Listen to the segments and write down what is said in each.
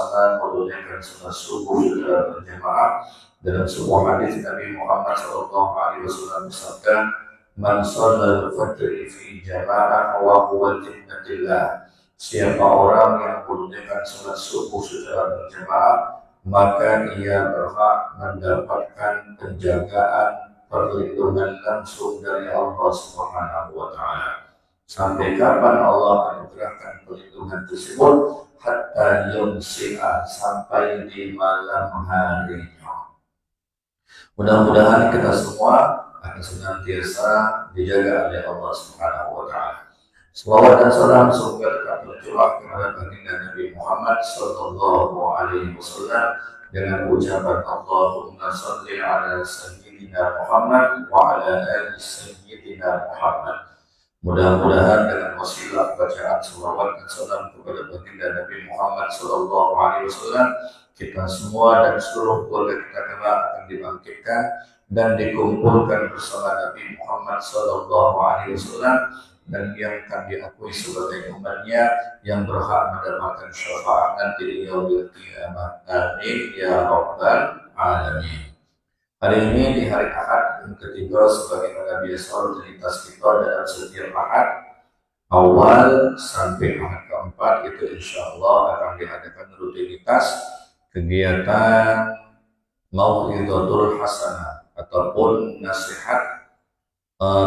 pelaksanaan menunaikan sholat subuh secara berjamaah. Dalam sebuah hadis Nabi Muhammad SAW bersabda, "Man shalla al-fajr fi jama'ah wa huwa jinnatillah." Siapa orang yang menunaikan sholat subuh secara berjamaah, maka ia berhak mendapatkan penjagaan perlindungan langsung dari Allah Subhanahu wa Ta'ala. Sampai kapan Allah anugerahkan perlindungan tersebut? Hatta yumsi'a, sampai di malam harinya. Mudah-mudahan kita semua akan senantiasa dijaga oleh Allah Subhanahu wa Ta'ala. Salawat dan salam semoga tetap tercurah kepada baginda Nabi Muhammad sallallahu alaihi wasallam dengan ucapan Allahumma shalli ala sayyidina Muhammad wa ala ali sayyidina Muhammad. Mudah-mudahan dengan wasilah bacaan salawat dan salam kepada baginda Nabi Muhammad sallallahu alaihi wasallam, kita semua dan seluruh keluarga kita kelak akan dibangkitkan dan dikumpulkan bersama Nabi Muhammad sallallahu alaihi wasallam, dan yang akan diakui sebagai umatnya yang berhak mendapatkan syafaat nanti di yaumil qiyamah. Amin ya rabbal alamin. Hari ini di hari Ahad yang ketiga, sebagaimana biasa rutinitas kita dalam setiap Ahad awal sampai Ahad keempat, itu insya Allah akan diadakan rutinitas kegiatan mau'izatul hasanah ataupun nasihat,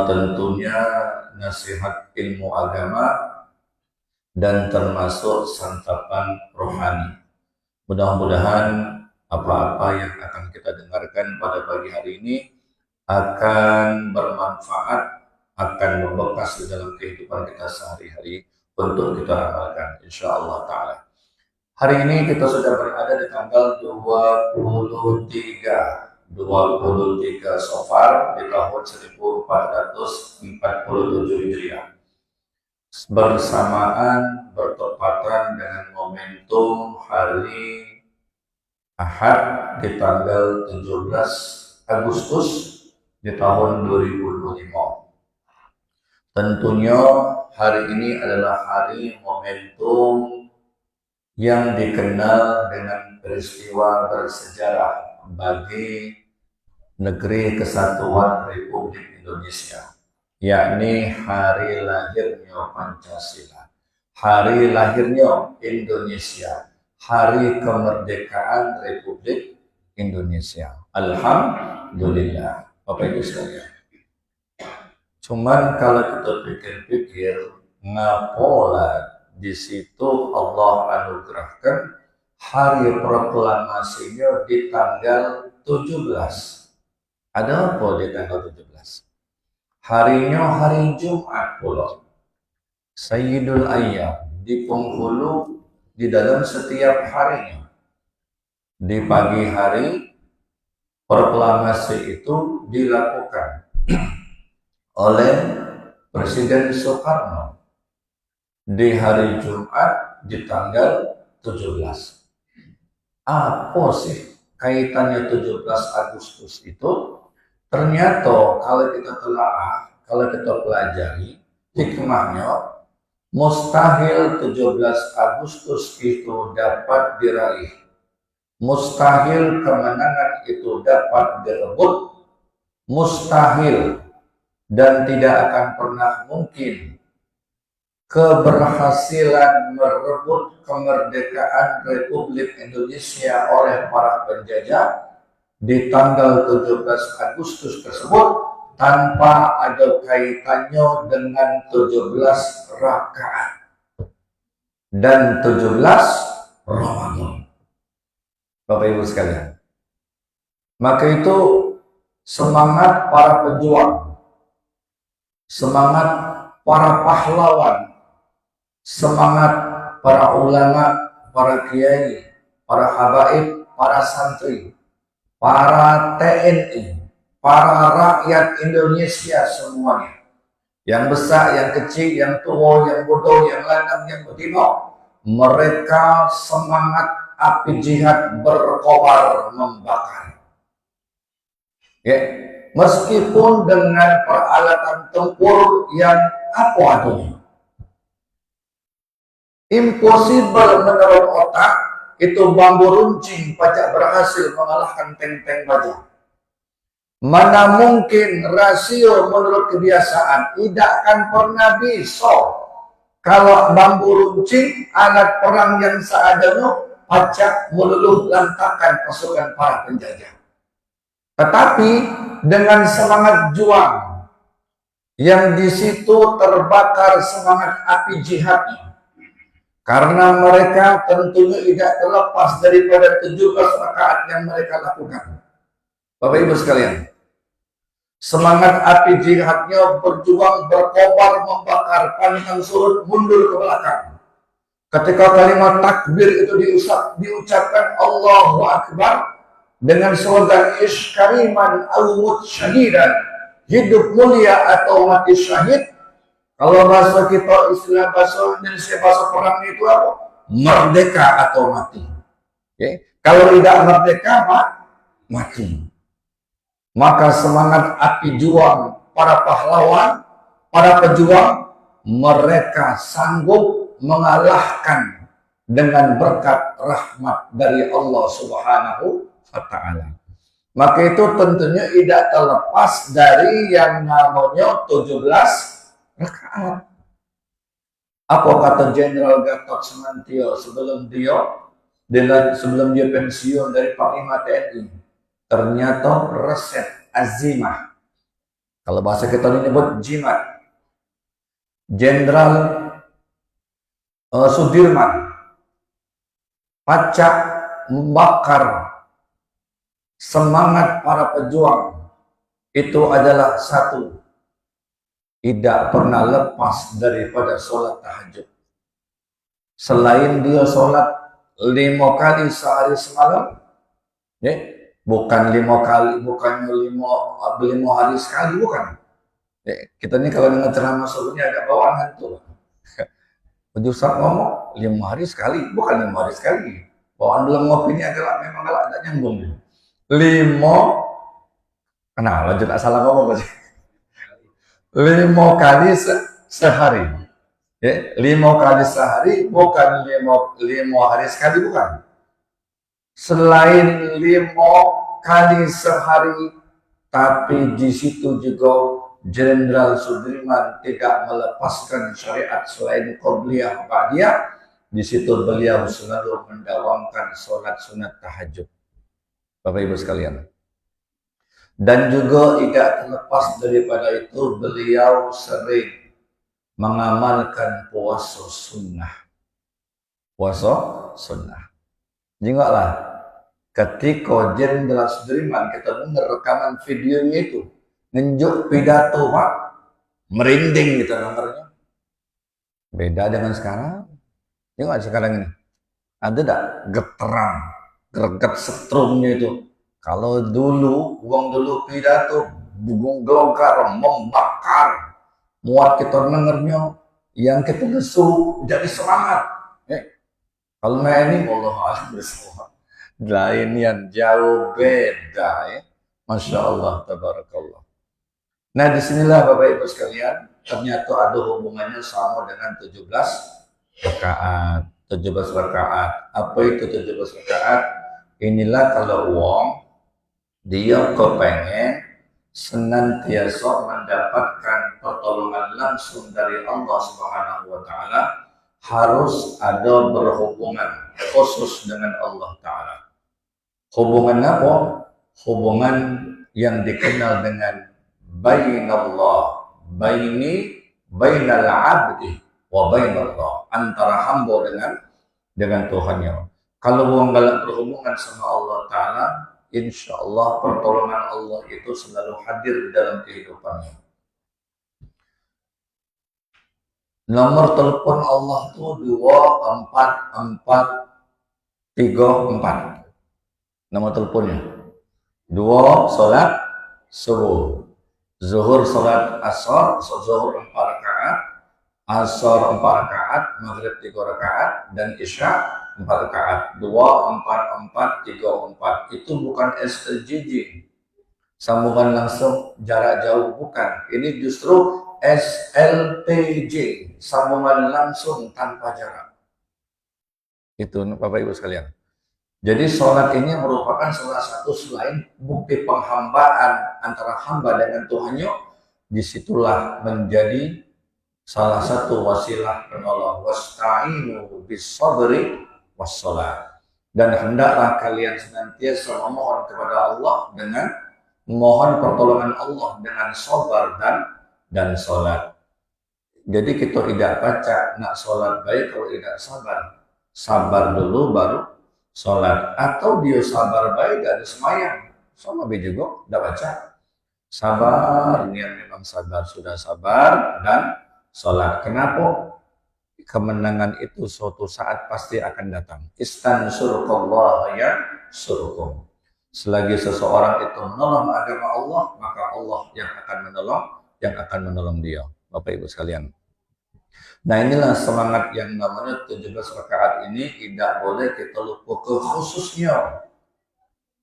tentunya nasihat ilmu agama dan termasuk santapan rohani. Mudah-mudahan apa-apa yang akan kita dengarkan pada pagi hari ini akan bermanfaat, akan membekas di dalam kehidupan kita sehari-hari untuk kita amalkan insyaallah ta'ala. Hari ini kita sudah berada di tanggal 23 Safar di tahun 1447 Hijriah, bersamaan bertepatan dengan momentum hari Ahad di tanggal 17 Agustus di tahun 2025. Tentunya hari ini adalah hari momentum yang dikenal dengan peristiwa bersejarah bagi Negeri Kesatuan Republik Indonesia, yakni hari lahirnya Pancasila, hari lahirnya Indonesia, hari kemerdekaan Republik Indonesia. Alhamdulillah, Bapak Ibu sekalian. Cuman kalau kita pikir-pikir, ngapola di situ Allah anugerahkan hari proklamasinya di tanggal 17. Ada apa di tanggal 17? Harinya hari Jumat pula. Sayyidul Ayyam, di penghulu di dalam setiap harinya. Di pagi hari proklamasi itu dilakukan oleh Presiden Soekarno. Di hari Jumat di tanggal 17. Apa sih kaitannya 17 Agustus itu? Ternyata kalau kita telaah, kalau kita pelajari hikmahnya, mustahil 17 Agustus itu dapat diraih. Mustahil kemenangan itu dapat direbut. Mustahil dan tidak akan pernah mungkin keberhasilan merebut kemerdekaan Republik Indonesia oleh para penjajah di tanggal 17 Agustus tersebut tanpa ada kaitannya dengan 17 rakaat dan 17 Ramadan. Bapak Ibu sekalian, maka itu semangat para pejuang, semangat para pahlawan, semangat para ulama, para kiai, para habaib, para santri, para TNI, para rakyat Indonesia semuanya, yang besar, yang kecil, yang tua, yang bodoh, yang lanang, yang betina, mereka semangat api jihad berkobar membakar. Ya, meskipun dengan peralatan tempur yang apa adanya. Impossible menurut otak itu bambu runcing pacak berhasil mengalahkan tank-tank baja. Mana mungkin rasio menurut kebiasaan tidak akan pernah bisa kalau bambu runcing alat perang yang seadanya pacak meluluh lantakan pasukan para penjajah. Tetapi dengan semangat juang yang di situ terbakar semangat api jihadnya. Karena mereka tentunya tidak terlepas daripada 17 rakaat yang mereka lakukan. Bapak Ibu sekalian, semangat api jihadnya berjuang, berkobar, membakar, pantang surut, mundur ke belakang. Ketika kalimat takbir itu diucapkan Allahu Akbar dengan slogan Ish kariman al-mut syahidan, hidup mulia atau mati syahid. Kalau bahasa kita, istilah bahasa Indonesia, bahasa perang itu apa? Merdeka atau mati. Okay. Kalau tidak merdeka, mati. Maka semangat api juang para pahlawan, para pejuang, mereka sanggup mengalahkan dengan berkat rahmat dari Allah Subhanahu wa Ta'ala. Maka itu tentunya tidak terlepas dari yang namanya 17 rakaat. Apa kata Jenderal Gatot Subroto sebelum dia pensiun dari Panglima TNI? Ternyata resep azimah. Kalau bahasa kita ini nyebut jimat. Jenderal Sudirman pacak membakar semangat para pejuang itu adalah satu, tidak pernah lepas daripada sholat tahajud. Selain dia sholat 5 kali sehari semalam, bukan 5 kali, bukannya 5 hari sekali, bukan. Kita ini kalau dengan ceramah subuhnya agak bawaan hantu. Ustaz ngomong 5 hari sekali, bukan 5 hari sekali. Bawaan belum ngopi ini memang agak nyambung. 5, kenapa lanjut salah ngomong sih? 5 kali sehari. 5 kali sehari, bukan 5 hari sekali, bukan. Selain 5 kali sehari, tapi di situ juga Jenderal Sudirman tidak melepaskan syariat selain qabliyah ba'diyah. Di situ beliau selalu mendawamkan sholat sunat tahajud. Bapak Ibu sekalian. Dan juga tidak terlepas daripada itu beliau sering mengamalkan puasa sunnah. Puasa sunnah. Ingatlah, ketika Jenderal Sudirman kita dengar rekaman videonya itu, nunjuk pidato Pak, merinding kita dengarnya. Beda dengan sekarang. Ingat sekarang ini, ada tak geterang, greget setrumnya itu. Kalau dulu, pidato, bugung gelogar, membakar, muat kita dengarnya, yang kita lesu jadi semangat. Kalau ini Allah Alhamdulillah, lain yang jauh beda ya. Masya Allah, tabarakallah. Nah disinilah Bapak Ibu sekalian, ternyata ada hubungannya sama dengan 17 rakaat. 17 rakaat. Apa itu 17 rakaat? Inilah kalau uang dia kepengen senantiasa mendapatkan pertolongan langsung dari Allah Subhanahu wa Ta'ala, harus ada berhubungan khusus dengan Allah Ta'ala. Hubungan apa? Hubungan yang dikenal dengan bainallah, bainal abdi wa bainallah, antara hamba dengan Tuhannya. Kalau orang dalam berhubungan sama Allah Ta'ala, insya Allah pertolongan Allah itu selalu hadir di dalam kehidupannya. Nomor telepon Allah itu 24434. Nomor teleponnya. 2 sholat subuh. Zuhur sholat asar, zuhur 4 rakaat, asar 4 rakaat, maghrib 3 rakaat, dan isya 4 rakaat. 24434. Itu bukan SLJJ, sambungan langsung jarak jauh, bukan. Ini justru SLTJ, sambungan langsung tanpa jarak. Itu Bapak Ibu sekalian. Jadi sholat ini merupakan salah satu selain bukti penghambaan antara hamba dengan Tuhannya, disitulah menjadi salah satu wasilah penolong. Wasta'inu bis sabri was sholat. Dan hendaklah kalian senantiasa memohon kepada Allah dengan mohon pertolongan Allah dengan sabar dan sholat. Jadi kita tidak baca nak sholat baik kalau tidak sabar. Sabar dulu baru sholat. Atau dia sabar baik gak ada semayang. Sama juga tidak baca. Sabar, niat memang sabar, sudah sabar dan sholat. Kenapa? Kemenangan itu suatu saat pasti akan datang. Istansurullah ya surukum. Selagi seseorang itu menolong agama Allah, maka Allah yang akan menolong dia. Bapak Ibu sekalian. Nah, inilah semangat yang namanya 17 rakaat ini tidak boleh kita lupa khususnya.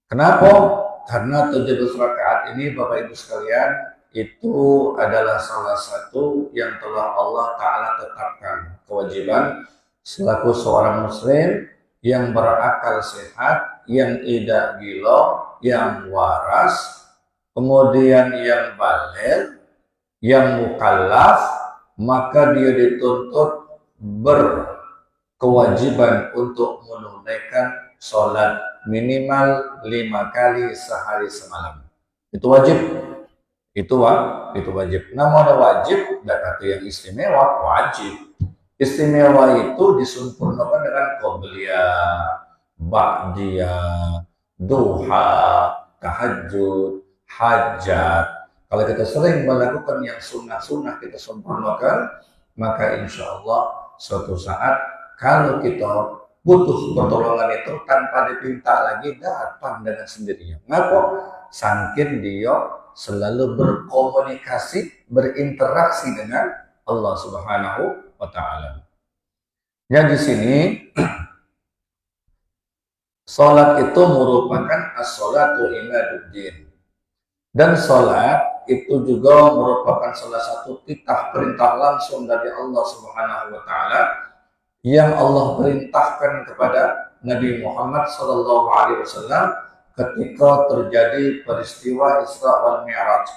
Kenapa? Karena 17 rakaat ini Bapak Ibu sekalian itu adalah salah satu yang telah Allah Ta'ala tetapkan kewajiban selaku seorang muslim yang berakal sehat, yang tidak gila, yang waras, kemudian yang baligh, yang mukallaf, maka dia dituntut berkewajiban untuk menunaikan sholat minimal 5 kali sehari semalam. Itu wajib. Itu wajib. Namun wajib tidak kata yang istimewa, wajib. Istimewa itu disempurnakan dengan qobliyah, ba'diyah, duha, tahajud, hajat. Kalau kita sering melakukan yang sunnah-sunnah kita sempurnakan, maka insya Allah suatu saat kalau kita butuh pertolongan itu tanpa dipinta lagi datang dengan sendirinya. Ngapa? Sangkin dia selalu berkomunikasi, berinteraksi dengan Allah Subhanahu wa Ta'ala. Yang di sini salat itu merupakan as-salatu imaduddin. Dan salat itu juga merupakan salah satu titah perintah langsung dari Allah Subhanahu wa Ta'ala yang Allah perintahkan kepada Nabi Muhammad sallallahu alaihi wasallam ketika terjadi peristiwa Isra wal Mi'raj.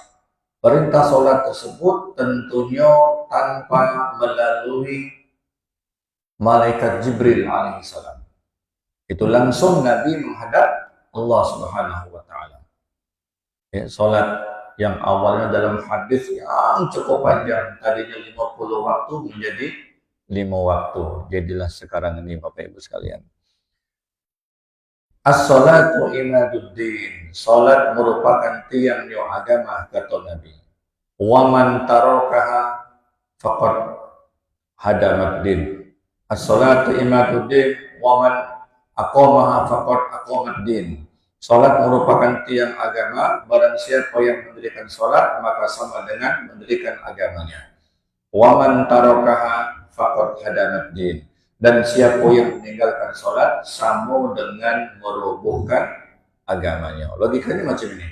Perintah sholat tersebut tentunya tanpa melalui malaikat Jibril alaihissalam. Itu langsung Nabi menghadap Allah Subhanahu wa Ta'ala. Ya, sholat yang awalnya dalam hadis yang cukup panjang, tadinya 50 waktu menjadi 5 waktu. Jadilah sekarang ini Bapak Ibu sekalian. As-salatu imaduddin. Salat merupakan tiangnya agama kata Nabi. Wa man tarakaha faqad hadamat din. As-salatu imaduddin wa man aqamaha faqad aqamat din. Salat merupakan tiang agama, barang siapa yang mendirikan salat maka sama dengan mendirikan agamanya. Wa man tarakaha faqad hadamat din. Dan siapa yang meninggalkan sholat sama dengan merobohkan agamanya. Logikanya macam ini.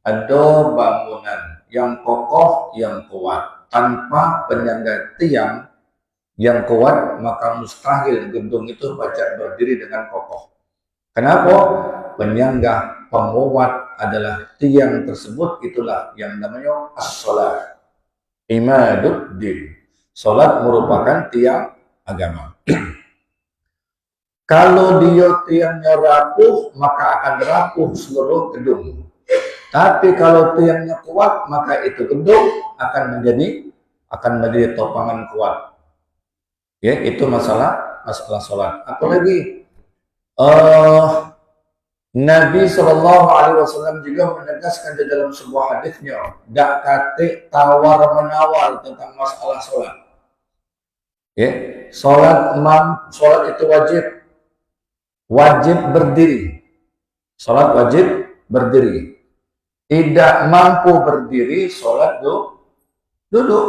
Ada bangunan yang kokoh, yang kuat. Tanpa penyangga tiang yang kuat, maka mustahil gedung itu baca berdiri dengan kokoh. Kenapa? Penyangga penguat adalah tiang tersebut, itulah yang namanya as-sholat. Imaduddin. Sholat merupakan tiang agama. Kalau dia tiangnya rapuh, maka akan rapuh seluruh gedung. Tapi kalau tiangnya kuat, maka itu gedung akan menjadi topangan kuat. Ya, itu masalah sholat. Apalagi Nabi SAW juga menegaskan di dalam sebuah hadisnya, dak kate tawar menawar tentang masalah sholat. Ya, sholat itu wajib berdiri. Sholat wajib berdiri. Tidak mampu berdiri, sholat duduk.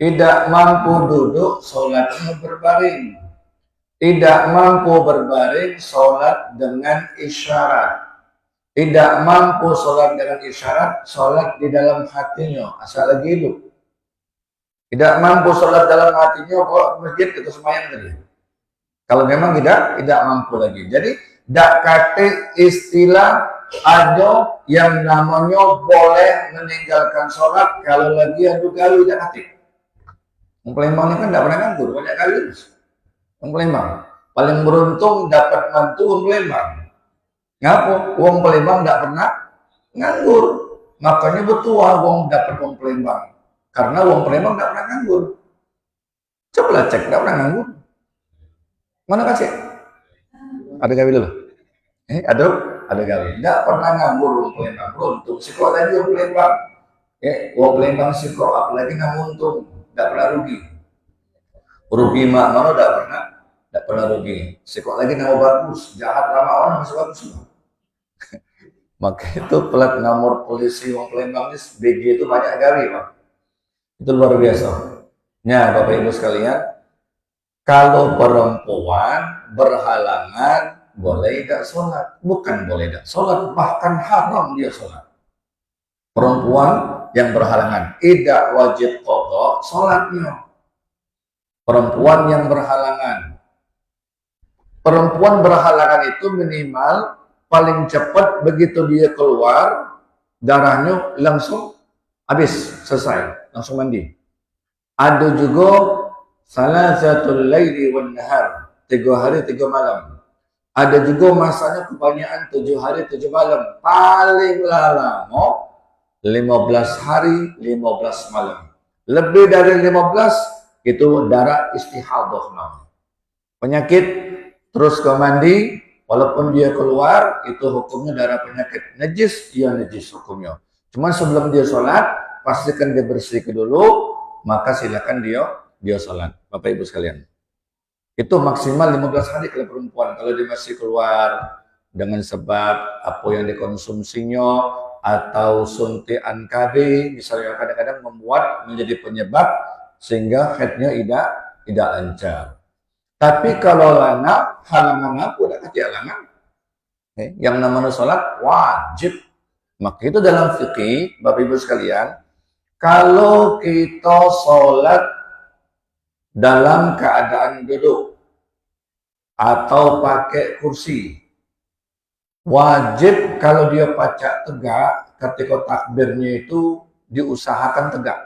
Tidak mampu duduk, sholatnya berbaring. Tidak mampu berbaring, sholat dengan isyarat. Tidak mampu sholat dengan isyarat, sholat di dalam hatinya, asal lagi hidup. Tidak mampu sholat dalam hatinya, kok masjid kita semayang tadi. Kalau memang tidak mampu lagi. Jadi dak kate istilah ada yang namanya boleh meninggalkan sholat kalau lagi adu gawe dak kate. Wong Palembang ini kan tidak pernah nganggur, banyak kali. Wong Palembang paling beruntung dapat mantu Wong Palembang. Ngapa? Wong Palembang tidak pernah nganggur, makanya betua Wong dapat Wong Palembang. Karena Wong Palembang tidak pernah nganggur. Coba cek, tidak pernah nganggur. Mana kasih? Ada gawe dulu. Ada gawe. Tidak pernah nganggur Wong Palembang. Beruntung. Sekolah lagi Wong Palembang. Wong Palembang sekolah apalagi nggak untung. Tidak pernah rugi. Rugi mak mana tidak pernah rugi. Sekolah lagi nama bagus. Jahat ramah orang masih bagus. Maka itu plat nomor polisi Wong Palembang ini BG itu banyak gawe, Pak. Itu luar biasa. Ya, Bapak Ibu sekalian, kalau perempuan berhalangan boleh tidak sholat, bukan boleh tidak sholat, bahkan haram dia sholat. Perempuan yang berhalangan tidak wajib qadha sholatnya. Perempuan yang berhalangan, perempuan berhalangan itu minimal paling cepat begitu dia keluar darahnya langsung habis, selesai, langsung mandi. Ada juga salasatul laili wan nahar, 3 hari 3 malam. Ada juga masanya kebanyakan 7 hari 7 malam. Paling lama 15 hari 15 malam. Lebih dari 15 itu darah istihadah namanya. Penyakit terus ke mandi, walaupun dia keluar itu hukumnya darah penyakit. Najis, ya najis hukumnya. Cuma sebelum dia sholat, pastikan dia bersih dulu, maka silakan dia sholat. Bapak Ibu sekalian, itu maksimal 15 hari kalau perempuan. Kalau dia masih keluar dengan sebab apa yang dikonsumsinya atau suntikan KB, misalnya kadang-kadang membuat menjadi penyebab sehingga headnya tidak lancar. Tapi kalau lana halangan aku udah kasih halangan, yang namanya sholat wajib. Maka itu dalam fikih, Bapak Ibu sekalian, kalau kita sholat dalam keadaan duduk atau pakai kursi, wajib kalau dia pacak tegak, ketika takbirnya itu diusahakan tegak.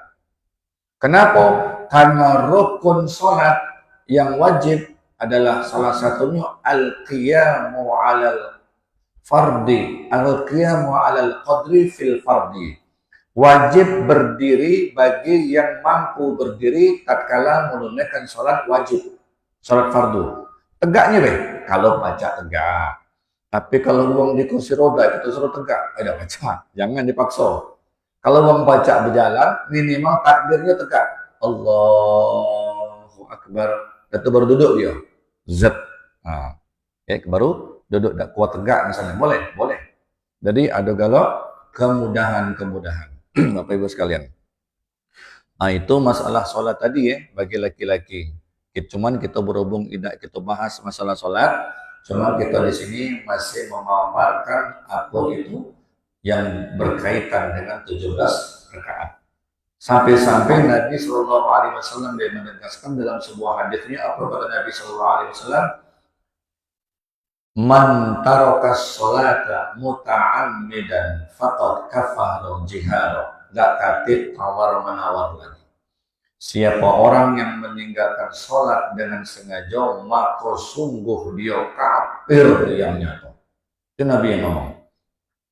Kenapa? Karena rukun sholat yang wajib adalah salah satunya al-qiyamu 'alal fardi, al-qiyamu 'alal qadri fil fardi. Wajib berdiri bagi yang mampu berdiri tatkala menunaikan sholat wajib, sholat fardu. Tegaknya deh, kalau baca tegak. Tapi kalau uang di kursi roda kita suruh tegak, ada baca, jangan dipaksa. Kalau uang baca berjalan, minimal takbirnya tegak. Allahu Akbar. Itu baru duduk dia. Z. Nah, baru duduk, tak kuat tegak misalnya. Boleh. Jadi ada galau kemudahan. Bapak Ibu sekalian. Nah, itu masalah sholat tadi ya, bagi laki-laki. Cuman kita berhubung tidak kita bahas masalah sholat, cuma kita di sini masih memaparkan apa itu yang berkaitan dengan 17 rakaat. Sampai-sampai Nabi Shallallahu Alaihi Wasallam dia menegaskan dalam sebuah hadisnya, apa kata Nabi Shallallahu Alaihi Wasallam? Man tarakas sholata muta'ammidan faqad kafara jihara. Gak katib tawar-menawar lagi. Siapa orang yang meninggalkan sholat dengan sengaja, maka sungguh dia kafir yang nyata. Itu Nabi yang ngomong.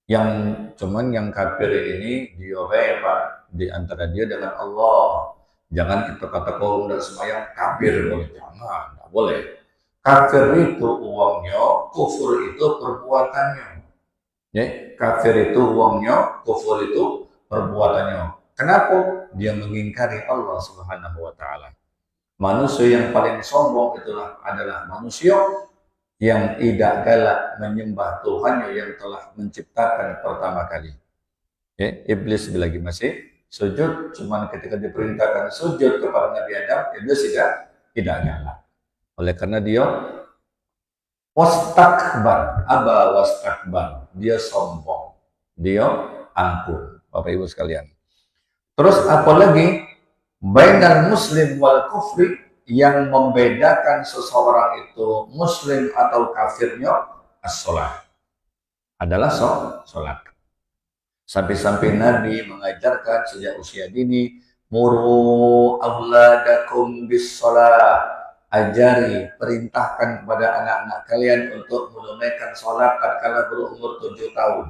Yang kafir ini dia Pak, di antara dia dengan Allah. Jangan kita kata kau tidak semayang kafir, boleh jangan, tidak boleh. Kafir itu uangnya, kufur itu perbuatannya. Ya, kafir itu uangnya, kufur itu perbuatannya. Kenapa? Dia mengingkari Allah Subhanahu wa taala. Manusia yang paling sombong adalah manusia yang tidak galak menyembah Tuhannya yang telah menciptakan pertama kali. Ya, iblis lagi masih sujud, cuman ketika diperintahkan sujud kepada Nabi Adam, iblis tidak galak. Oleh karena dia wastakbar, dia sombong, dia angkuh, Bapak Ibu sekalian. Terus apalagi bainal muslim wal kufri, yang membedakan seseorang itu muslim atau kafirnya as-sholat. Adalah sholat. Sampai-sampai Nabi mengajarkan sejak usia dini, muru auladakum bis sholat. Ajari, perintahkan kepada anak-anak kalian untuk menunaikan sholat tatkala berumur 7 tahun.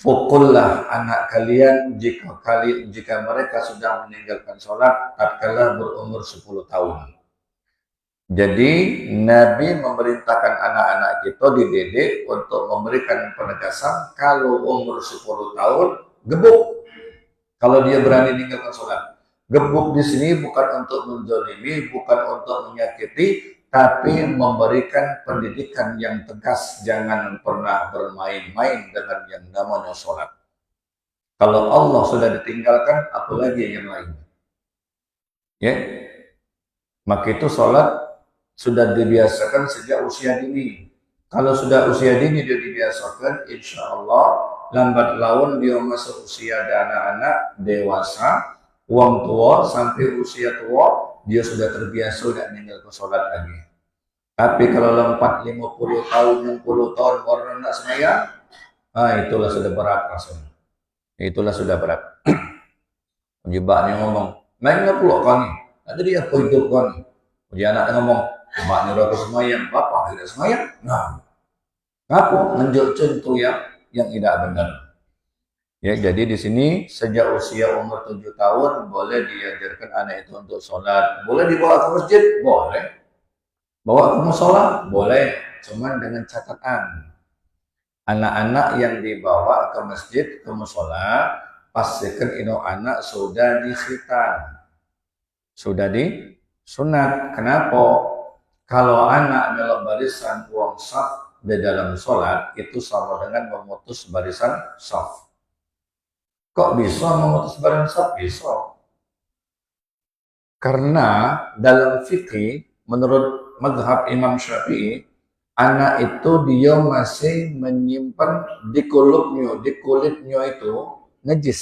Pukullah anak kalian jika mereka sudah meninggalkan sholat tatkala berumur 10 tahun. Jadi Nabi memerintahkan anak-anak kita dididik untuk memberikan penegasan kalau umur 10 tahun gebuk. Kalau dia berani meninggalkan sholat. Gebuk di sini bukan untuk menzalimi, bukan untuk menyakiti, tapi memberikan pendidikan yang tegas. Jangan pernah bermain-main dengan yang namanya sholat. Kalau Allah sudah ditinggalkan, apalagi yang lain. Ya, maka itu sholat sudah dibiasakan sejak usia dini. Kalau sudah usia dini dia dibiasakan, insya Allah lambat laun dia masuk usia anak-anak dewasa, wong tua sampai usia tua dia sudah terbiasa tidak meninggal ke sholat lagi. Tapi kalau lompat 50 tahun, 60 tahun orang nak sembahyang, itulah sudah berat rasanya. Itulah sudah berat. Jebaknya ngomong, mainnya pulak kau ni. Nanti dia apa hidup kau ni? Dia anak ngomong, mak ni aku sembahyang, bapak tidak sembahyang. Nah, apa menunjuk contoh yang tidak benar. Ya, jadi di sini sejak usia umur 7 tahun boleh diajarkan anak itu untuk sholat. Boleh dibawa ke masjid? Boleh. Bawa ke musola? Boleh. Cuman dengan catatan. Anak-anak yang dibawa ke masjid, ke musola, pastikan itu anak sudah dikhitan. Sudah disunat. Kenapa? Kalau anak melok barisan uang saf di dalam sholat, itu sama dengan memutus barisan saf. Kok bisa memutus barisan saf? Bisa. Karena dalam fikih, menurut mazhab Imam Syafi'i, anak itu dia masih menyimpan di kulitnya itu najis.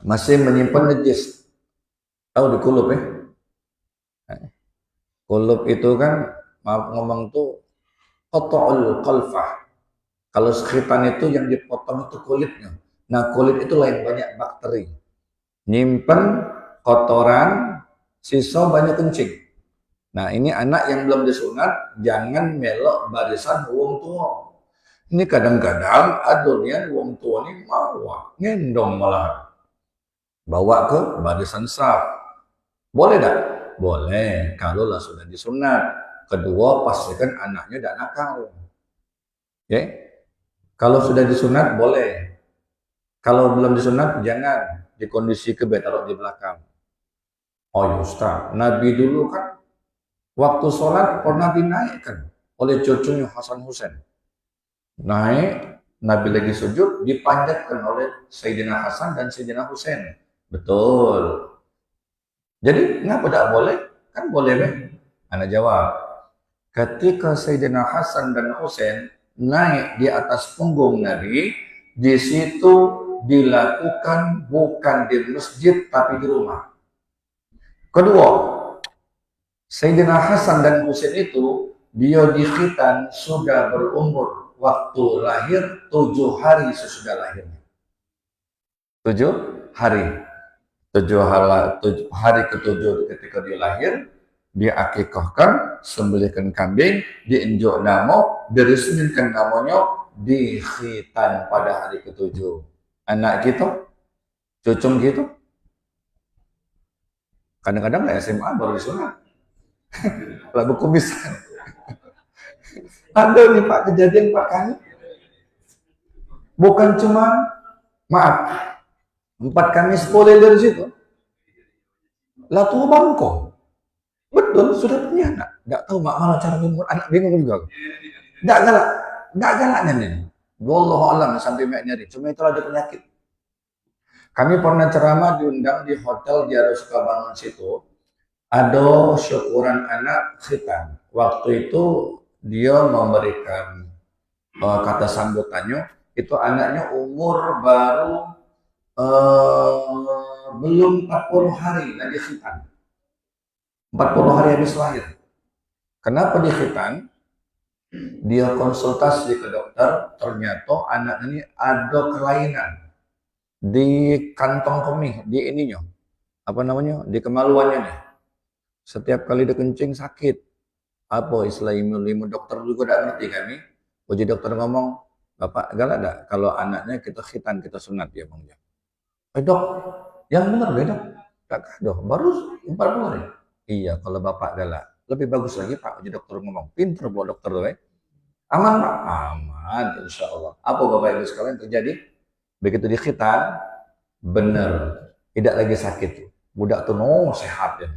Masih menyimpan najis. Tahu di kulup ya? Kulup itu kan, maaf ngomong tuh, qata'ul qalfah. Kalau khitan itu yang dipotong itu kulitnya. Nah kulit itu yang banyak bakteri. Nyimpen kotoran, sisa banyak kencing. Nah ini anak yang belum disunat, jangan melok barisan wong tua. Ini kadang-kadang adonnya wong tua ini mau ngendong malah. Bawa ke barisan saf. Boleh tak? Boleh, kalau lah sudah disunat. Kedua, pastikan anaknya tidak nakal. Ya? Kalau sudah disunat, boleh. Kalau belum disunat, jangan. Di kondisi kebet, taruh di belakang. Oh ya Ustaz, Nabi dulu kan waktu sholat pernah dinaikkan oleh cucunya Hasan Husain. Naik, Nabi lagi sujud, dipanjatkan oleh Sayyidina Hasan dan Sayyidina Husain. Betul. Jadi, kenapa tidak boleh? Kan boleh, beh. Anak jawab, ketika Sayyidina Hasan dan Husain naik di atas punggung Nabi, di situ dilakukan bukan di masjid tapi di rumah. Kedua, Sayyidina Hasan dan Husain itu dia dikhitan sudah berumur waktu lahir 7 hari sesudah lahirnya. 7 hari. 7 hari ke-7 ketika dia lahir, dia akikahkan, sembelihkan kambing, diinjuk nama, diresmikan namanya, dikhitan pada hari ke-7. Anak kita, cucung kita, kadang-kadang SMA baru disunat. Lagu kumisan. Ada nih Pak kejadian Pak kami. Bukan cuma, maaf, 4 Kamis boleh dari situ. Lah tua bangko. Betul, sudah punya anak. Tidak tahu mana cara ngumur anak, bingung juga. Tidak galaknya nih. Wallahu alam sampai mek nyari. Cuma itu ada penyakit. Kami pernah ceramah diundang di hotel di Arus Sukabangun situ. Ada syukuran anak khitan. Waktu itu dia memberikan kata sambutannya, itu anaknya umur baru belum 40 hari lagi khitan. 40 hari habis lahir. Kenapa dia khitan? Dia konsultasi ke dokter, ternyata anak ini ada kelainan di kantong kemih, di ininya, apa namanya, di kemaluannya nih. Setiap kali dia kencing sakit. Apa istilah ilmu dokter juga tidak ngerti kami. Uji dokter ngomong, Bapak galak tidak kalau anaknya kita khitan, kita sunat ya bang. Dok, yang benar beda. Tak dok, baru 4 hari. Iya, kalau Bapak galak. Lebih bagus lagi Pak, uji dokter ngomong. Pinter buat dokter tuh. Aman Pak? Aman, insya Allah. Apa Bapak Ibu sekalian terjadi? Begitu dikhitan, benar. Tidak lagi sakit. Budak tuh sehat ya.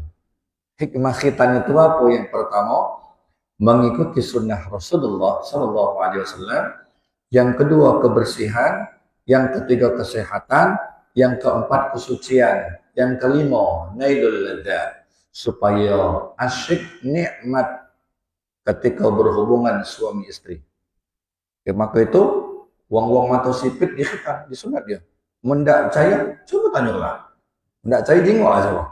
Hikmah khitan itu apa? Yang pertama, mengikuti sunnah Rasulullah Sallallahu Alaihi Wasallam. Yang kedua, kebersihan. Yang ketiga, kesehatan. Yang keempat, kesucian. Yang kelima, nailul ladha. Supaya asyik nikmat ketika berhubungan suami istri. Ya, maka itu uang-uang mata sipit dikhitan, disunat dia. Mendak percaya, coba tanyalah. Mendak percaya jengok aja bang.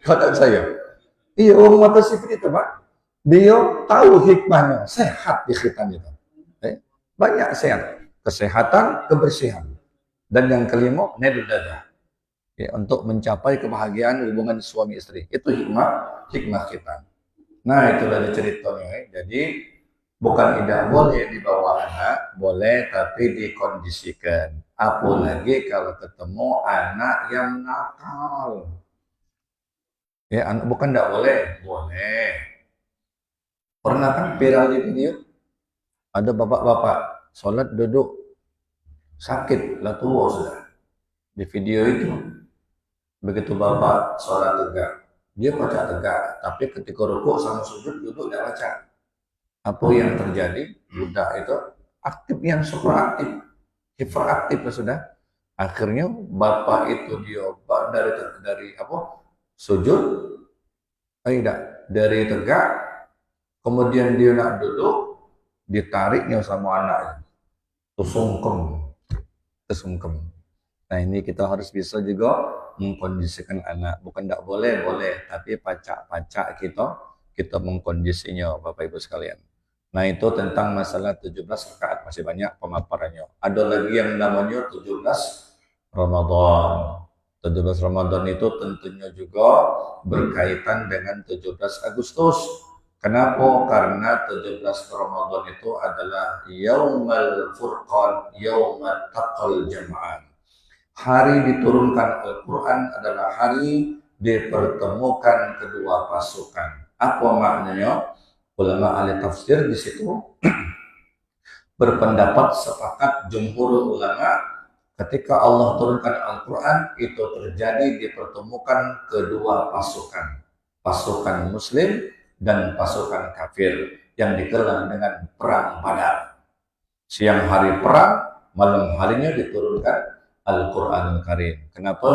Kalau tak percaya. Iya, uang mata sipit itu Pak. Dia tahu hikmahnya, sehat dikhitan itu. Banyak sehat. Kesehatan, kebersihan. Dan yang kelima, nailul ladha. Ya, untuk mencapai kebahagiaan hubungan suami istri. Itu hikmah khitan. Nah, itu dari ceritanya. Jadi, bukan tidak boleh dibawa anak, boleh tapi dikondisikan. Apalagi kalau ketemu anak yang nakal. Ya, bukan tidak boleh, boleh. Pernah kan viral di video? Ada bapak-bapak sholat duduk sakit, lah tua sudah. Di video itu, begitu bapak sholat tegak, dia baca tegak, tapi ketika rukuk sama sujud duduk tidak baca. Apa yang terjadi? Budak itu aktif, yang super aktif, hiperaktif sudah. Akhirnya bapak itu dia dari apa? Sujud, tidak dari tegak, kemudian dia nak duduk, ditariknya sama anaknya, tersungkem. Nah ini kita harus bisa juga mengkondisikan anak, bukan tidak boleh, boleh, tapi pacak-pacak kita mengkondisinya, Bapak Ibu sekalian. Nah itu tentang masalah 17 rakaat, masih banyak pemaparannya. Ada lagi yang namanya 17 Ramadan. 17 Ramadan itu tentunya juga berkaitan dengan 17 Agustus. Kenapa? Karena 17 Ramadan itu adalah Yaumal Furqan, Yaumat Taqal Jama'an. Hari diturunkan Al-Quran adalah hari dipertemukan kedua pasukan. Apa maknanya? Ulama ahli tafsir di situ berpendapat sepakat jumhur ulama ketika Allah turunkan Al-Quran itu terjadi dipertemukan kedua pasukan. Pasukan muslim dan pasukan kafir yang dikenal dengan perang Badar. Siang hari perang, malam harinya diturunkan Al-Quranul Karim. Kenapa?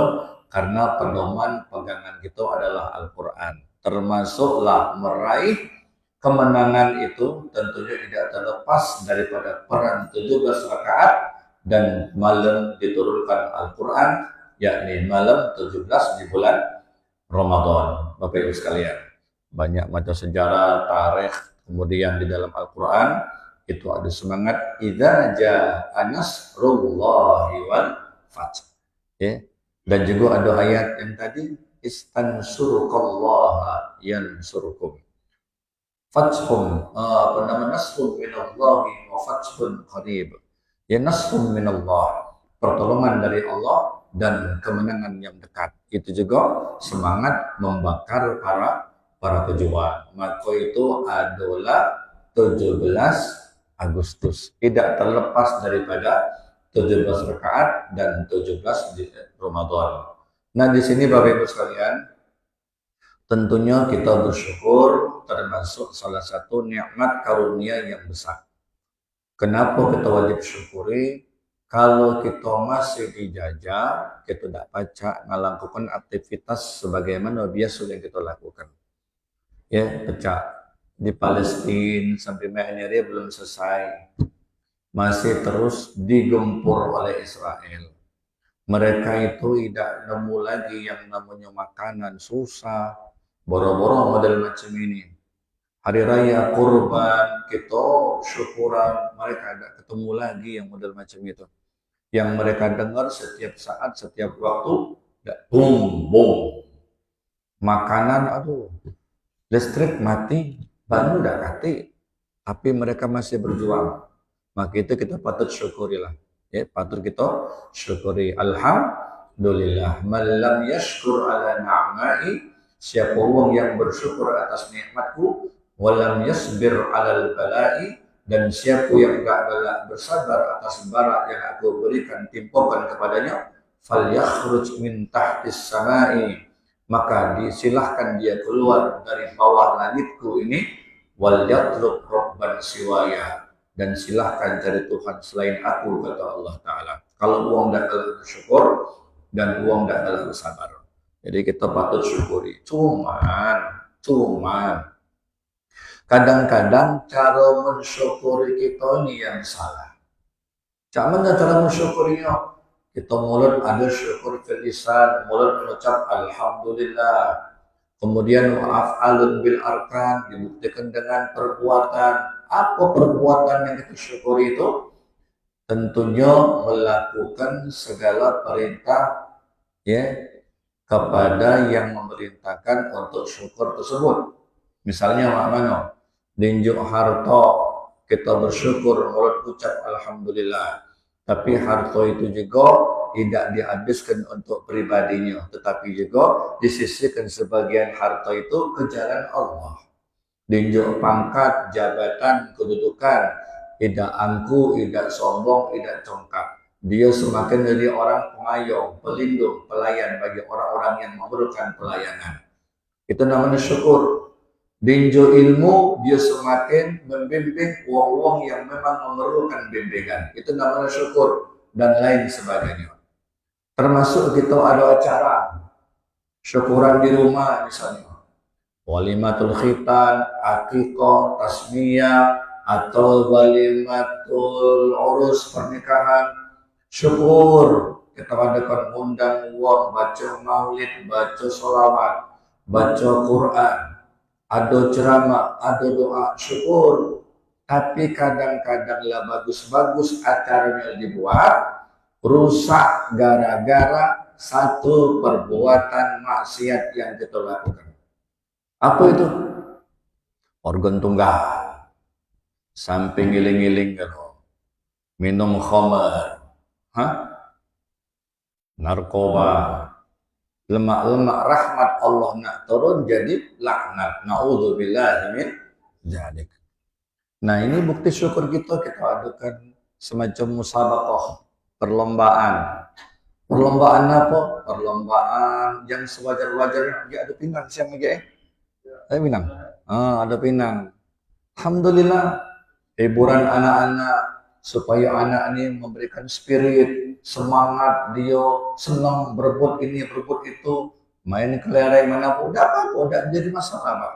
Karena pedoman pegangan kita adalah Al-Quran. Termasuklah meraih kemenangan itu tentunya tidak terlepas daripada perang 17 rakaat dan malam diturunkan Al-Quran, yakni malam 17 di bulan Ramadan. Bapak Ibu sekalian, banyak macam sejarah, tarikh, kemudian di dalam Al-Quran itu ada semangat idza jaa nasrullahi wal fath. Ya. Dan juga ada ayat yang tadi istansurukallaha yansurukum. Fathum apa nama nasrun minallahi wa fathun qarib. Ya nasrun minallah, pertolongan dari Allah dan kemenangan yang dekat. Itu juga semangat membakar para pejuang. Maka itu adalah 17 Agustus. Tidak terlepas daripada 17 rakaat dan 17 di Ramadan. Nah, di sini Bapak Ibu sekalian, tentunya kita bersyukur termasuk salah satu nikmat karunia yang besar. Kenapa kita wajib syukuri? Kalau kita masih dijajah, kita tidak pacak melakukan aktivitas sebagaimana biasa yang kita lakukan. Ya, pecah di Palestina sampai akhirnya belum selesai, masih terus digempur oleh Israel. Mereka itu tidak nemu lagi yang namanya makanan, susah, boro-boro model macam ini. hari raya kurban kita syukuran, mereka ada ketemu lagi yang model macam itu, yang mereka dengar setiap saat setiap waktu, boom boom, makanan aduh, listrik mati, baru udah kati, tapi mereka masih berjuang. Maka itu kita patut syukurilah, ya, patut kita syukuri. Alhamdulillah, man lam yashkur ala na'mai, siapa orang yang bersyukur atas nikmatku, walam yasbir alal balai, dan siapa yang gak bersabar atas bara yang aku berikan timpakan kepadanya, falyakhruj min tahtis samai, maka disilahkan dia keluar dari bawah langitku ini, wal yatlub rabban siwaya, dan silahkan cari Tuhan selain aku, kata Allah Ta'ala. Kalau uang tidak kalah bersyukur dan uang tidak kalah bersabar, jadi kita patut syukuri. Cuman kadang-kadang cara mensyukuri kita ini yang salah. Cuman cara mensyukurinya, kita mulut ada syukur fil lisan, mulut mengucap alhamdulillah, kemudian af'alun bil arkan, dibuktikan dengan perbuatan. Apa perbuatan yang kita syukuri itu? Tentunya melakukan segala perintah, ya, kepada yang memerintahkan untuk syukur tersebut. Misalnya mana? Dinjuk harta, kita bersyukur, mulut ucap alhamdulillah. Tapi harta itu juga tidak dihabiskan untuk pribadinya, tetapi juga disisihkan sebagian harta itu ke jalan Allah. Dinjuk pangkat, jabatan, kedudukan, tidak angku, tidak sombong, tidak congkak. Dia semakin jadi orang pengayom, pelindung, pelayan bagi orang-orang yang memerlukan pelayanan. Itu namanya syukur. Dinjo ilmu, dia semakin membimbing uang-uang yang memang memerlukan bimbingan. Itu namanya syukur, dan lain sebagainya. Termasuk kita ada acara syukuran di rumah misalnya, walimatul khitan, akikah, tasmiyah, atau walimatul urus, pernikahan. Syukur, kita adakan undang uang, baca maulid, baca sholawat, baca Quran, ada ceramah, ada doa, syukur. Tapi kadang-kadang lah bagus-bagus acaranya dibuat, rusak gara-gara satu perbuatan maksiat yang kita lakukan. Apa itu? Organ tunggal, sampai ngiling-ngiling kalau minum khamar, narkoba, lemak-lemak rahmat Allah nak turun jadi laknat. Na'udzubillah min dzalik. Nah, ini bukti syukur kita adakan semacam musabaqah, perlombaan. Perlombaan apa? Perlombaan yang sewajar-wajarnya. Ya, ada pinang siang lagi ada pinang. Ada pinang. Alhamdulillah, hiburan anak-anak supaya anak ini memberikan spirit, semangat, dia senang berebut ini, berebut itu, main kelereng mana pun, udah apa-apa, udah jadi masalah, Pak.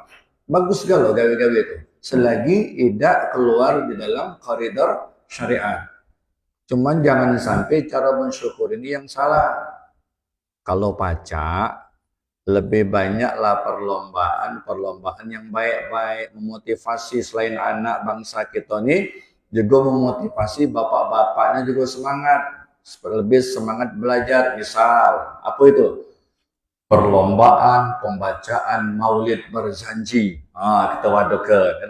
Bagus kalau gawe-gawe itu, selagi tidak keluar di dalam koridor syariat. Cuman jangan sampai cara mensyukur ini yang salah. Kalau pacak, lebih banyaklah perlombaan yang baik-baik, memotivasi selain anak bangsa kita ini, juga memotivasi bapak-bapaknya juga semangat, lebih semangat belajar. Misal, apa itu? Perlombaan pembacaan maulid berjanji, kita wadukan,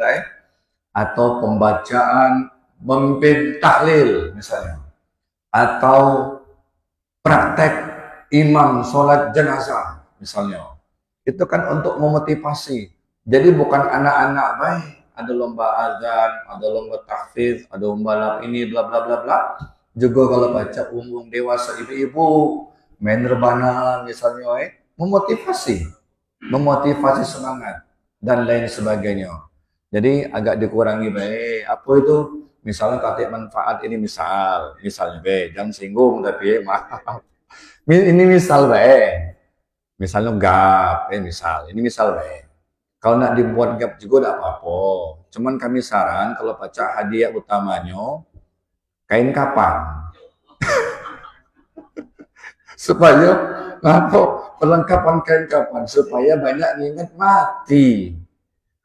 atau pembacaan memimpin tahlil misalnya, atau praktek imam sholat jenazah misalnya. Itu kan untuk memotivasi. Jadi bukan anak-anak baik, ada lomba azan, ada lomba tahfiz, ada lomba lap ini, bla bla bla bla. Juga kalau baca umum dewasa, ibu-ibu main rebana misalnya, memotivasi semangat dan lain sebagainya. Jadi agak dikurangi baik. Apa itu? Misalnya kata manfaat ini misalnya jangan singgung tapi maaf. Ini misal misalnya gap, ini misal Kalau nak dibuat gap juga tidak apa-apa. Cuman kami saran kalau baca hadiah utamanya kain kapan. Supaya perlengkapan kain kapan supaya banyak ingat mati.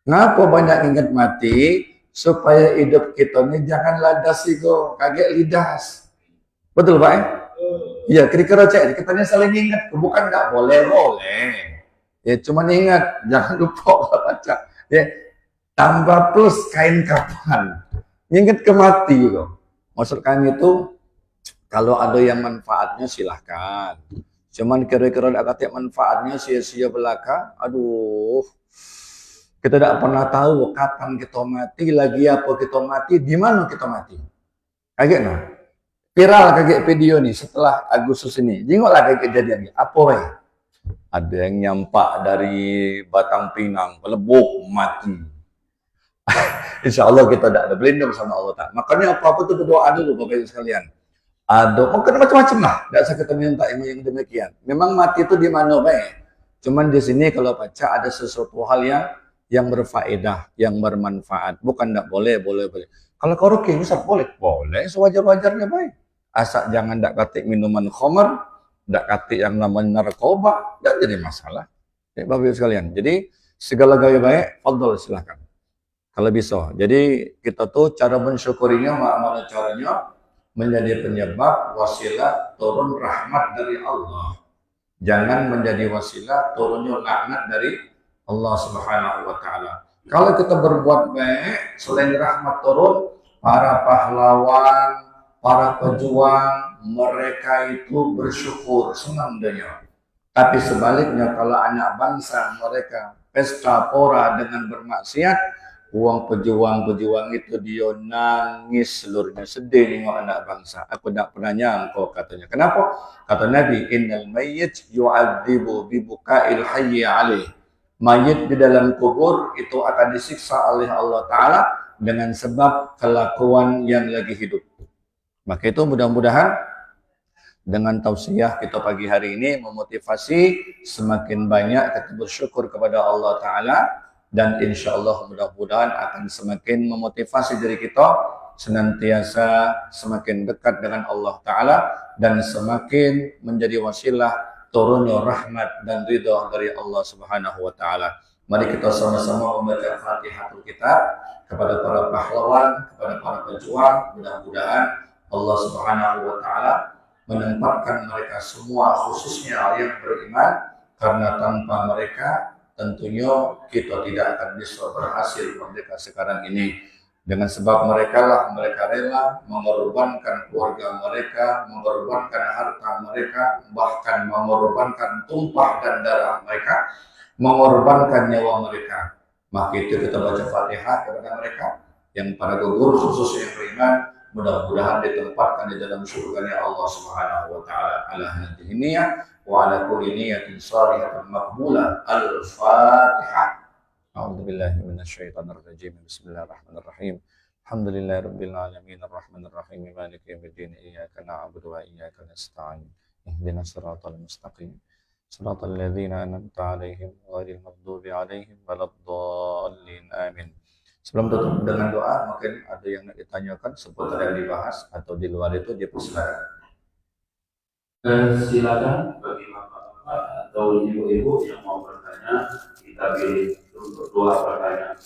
Ngapa banyak ingat mati? Supaya hidup kita ini jangan ladas ego, kaget lidas. Betul Pak? Iya, kira-kira cek, kita ini saling ingat, bukan nggak boleh, boleh. Ya cuma ingat, jangan lupa baca. Ya, tambah plus kain kapan. Ingat ke mati loh. Maksud kami itu, kalau ada yang manfaatnya silahkan. Cuman kira-kira ada kata manfaatnya sia-sia belaka, aduh, kita tidak pernah tahu kapan kita mati, lagi apa kita mati, di mana kita mati. Kayak nah. Viral kayak video nih setelah Agustus ini. Jengoklah kayak kejadian ini. Apa weh? Ada yang nyampak dari Batang Pinang, melebuk, mati. Insya Allah kita tidak ada berlindung sama Allah Ta'ala. Makanya apa-apa itu berdoa dulu Bapak Ibu sekalian. Ada, mungkin macam-macam lah. Tidak usah kita minta yang demikian. Memang mati itu di mana baik. Cuman di sini kalau baca ada sesuatu hal yang berfaedah, yang bermanfaat. Bukan tidak boleh, boleh. Kalau karaoke bisa boleh, boleh sewajar-wajarnya baik. Asal jangan tidak katik minuman khamar, tidak katik yang namanya narkoba, tidak jadi masalah. Ya, Bapak Ibu sekalian. Jadi segala gaya baik, fadol silahkan. Kalau bisa. Jadi kita tuh cara mensyukurinya, mana caranya menjadi penyebab wasilah turun rahmat dari Allah. Jangan menjadi wasilah turunnya laknat dari Allah Subhanahu wa taala. Kalau kita berbuat baik, selain rahmat turun, para pahlawan, para pejuang, mereka itu bersyukur, senang dunia. Tapi sebaliknya kalau anak bangsa mereka pesta pora dengan bermaksiat, uang pejuang-pejuang itu dia nangis seluruhnya, sedih nengok anak bangsa. Aku tidak pernah nyangka katanya. Kenapa? Kata Nabi, innal mayyit yu'adzibu bibuka'il hayyi alaih. Mayit di dalam kubur itu akan disiksa oleh Allah Ta'ala dengan sebab kelakuan yang lagi hidup. Maka itu mudah-mudahan dengan tausiah kita pagi hari ini memotivasi semakin banyak kita bersyukur kepada Allah Ta'ala, dan insya Allah mudah-mudahan akan semakin memotivasi diri kita senantiasa semakin dekat dengan Allah Ta'ala dan semakin menjadi wasilah turunnya rahmat dan ridha dari Allah Subhanahu wa Ta'ala. Mari kita sama-sama membaca Fatihatul Kitab kepada para pahlawan, kepada para pejuang. Mudah-mudahan Allah Subhanahu wa Ta'ala menempatkan mereka semua khususnya yang beriman, karena tanpa mereka tentunya kita tidak akan bisa berhasil merdeka sekarang ini. Dengan sebab mereka lah mereka rela mengorbankan keluarga mereka, mengorbankan harta mereka, bahkan mengorbankan tumpah dan darah mereka, mengorbankan nyawa mereka. Maka itu kita baca Fatihah kepada mereka, yang para gugur khususnya yang beriman, mudah-mudahan ditempatkan di dalam surganya Allah Subhanahu wa Ta'ala. Ala hadhihi niyyah wa ala kulli niyyatin shalihatin maqbulah. Al-Fatihah. A'udzu billahi minasyaitonir rajim. Bismillahirrahmanirrahim. Alhamdulillahi rabbil alamin arrahmanir rahim maliki yaumiddin iyyaka na'budu wa iyyaka nasta'in. Ihdinas siratal mustaqim. Siratal ladzina an'amta 'alaihim ghairil maghdubi 'alaihim waladdallin. Amin. Sebelum tutup dengan doa, mungkin ada yang nak ditanyakan seputar yang dibahas atau di luar itu dipersilakan. Silakan bagi bapak-bapak atau ibu-ibu yang mau bertanya, kita pilih untuk 2 pertanyaan.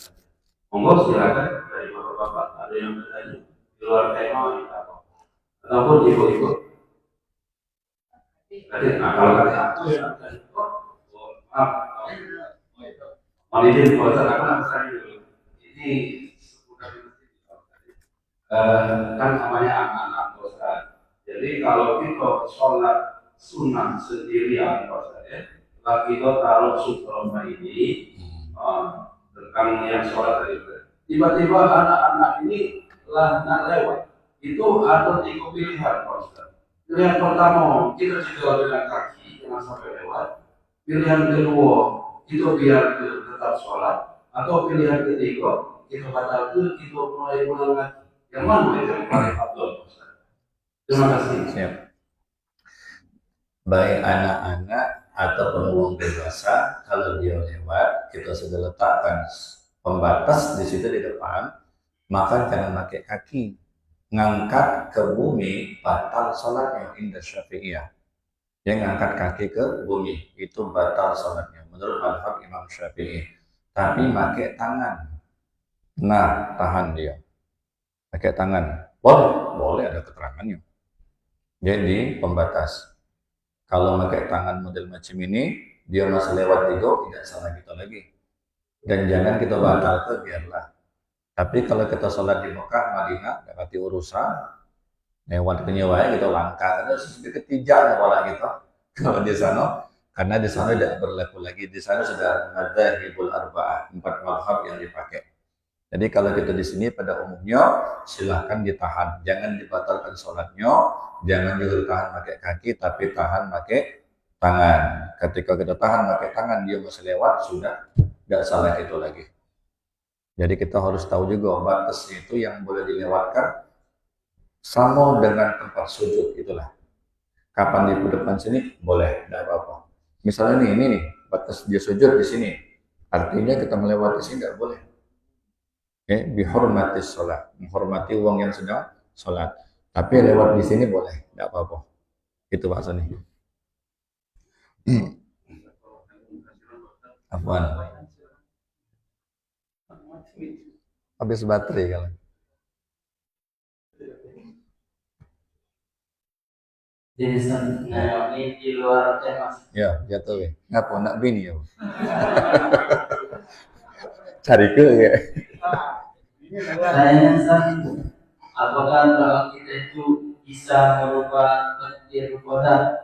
Monggo silakan dari bapak-bapak, ada yang bertanya di luar tema kita ataupun ibu-ibu. Nah, kalau kata aku ya, maaf, mohon izin kalau saya akan dulu. Ini kan namanya anak-anak Ustaz. Jadi kalau kita sholat sunnah sendirian, setelah kita taruh suproma ini tentang yang sholat tadi, tiba-tiba anak-anak ini lah nak lewat. Itu ada 3 pilihan, Ustaz. Pilihan pertama, kita juga dengan kaki, jangan sampai lewat. Pilihan kedua, itu biar tetap sholat. Atau pilihan ketiga, kita batalkan, kita mulai ulang lagi. Yang mana yang paling afdal, Ustaz? Terima kasih. Siap. Baik anak-anak atau penunggang dewasa, kalau dia lewat, kita sudah letakkan pembatas di situ di depan, maka jangan pakai kaki. Ngangkat ke bumi batal sholatnya indah Syafi'iyah. Yang ngangkat kaki ke bumi itu batal sholatnya menurut mazhab Imam Syafi'i. tapi pakai tangan. Nah, tahan dia. Pakai tangan. Boleh ada keterangannya. Jadi pembatas. Kalau pakai tangan model macam ini, dia masih lewat ego, tidak salah kita lagi. Dan jangan kita batal ke biarlah. Tapi kalau kita sholat di Mekah, Madinah, dapat urusan, lewat penyewa kita langkah, karena sedikit tidak wala kita. Kalau di sana, karena di sana tidak berlaku lagi. Di sana sudah madzhabul arba'ah, 4 mazhab yang dipakai. Jadi kalau kita di sini pada umumnya silahkan ditahan, jangan dibatalkan sholatnya, jangan juga tahan pakai kaki, tapi tahan pakai tangan. Ketika kita tahan pakai tangan, dia masih lewat, sudah tidak salah itu lagi. Jadi kita harus tahu juga batas itu yang boleh dilewatkan sama dengan tempat sujud itulah. Kapan di depan sini boleh, tidak apa-apa. Misalnya ini nih batas dia sujud di sini, artinya kita melewati sini tidak boleh. Bihormati sholat, menghormati uang yang sedang sholat. Tapi lewat di sini boleh, tidak apa-apa. Itu Pak Soni. Apaan? Habis baterai kalau. Jadi ini di luar tema. Ya, jatuh ya. Ngapa nak bini ya? Cari ke ya. Apakah doa kita itu bisa merubah takdir qadar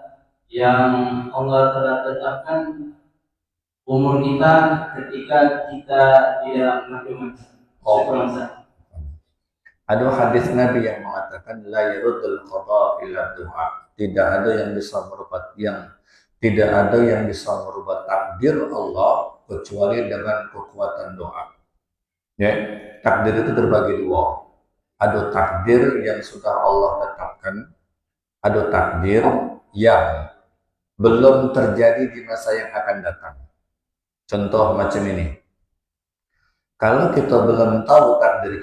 yang Allah telah tetapkan umur kita ketika kita tidak mengandung Ada hadis Nabi yang mengatakan la yarudul qada illa du'a. Tidak ada yang bisa merubah tidak ada yang bisa merubah takdir Allah kecuali dengan kekuatan doa. Ya, takdir itu terbagi dua. Ada takdir yang sudah Allah tetapkan, ada takdir yang belum terjadi di masa yang akan datang. Contoh macam ini. Kalau kita belum tahu takdir